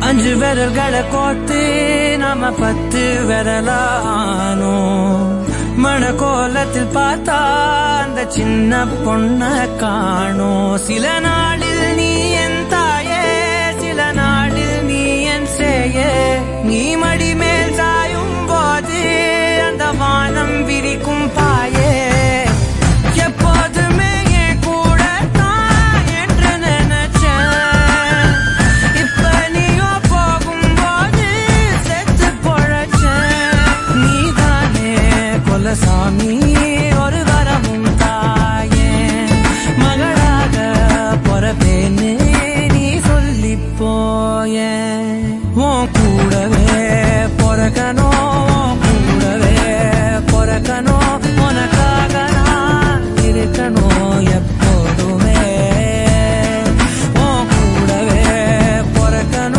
அஞ்சு விரல்களை கோத்து நாம 10 விரலானோ மணக்கோலத்தில் பார்த்தா அந்த சின்ன பொண்ண காணோ சில நாளில் நீ என் தாயே சில நாளில் நீ என் சேயே நீ மடி மேல் சாயும் போது அந்த வானம் விரிக்கும் பாயே எப்போதுமே என் கூட தான் என்று நினைச்சேன் இப்ப நீயோ போகும்போது செத்து பொழைச்சேன் நீதானே கொலசாமி ஒரு வரமும் தாயே மகளாக பொறப்பேன்னு நீ சொல்லி போய உன் கூடவே பொறக்கணும் கூடவே பொறக்கணும்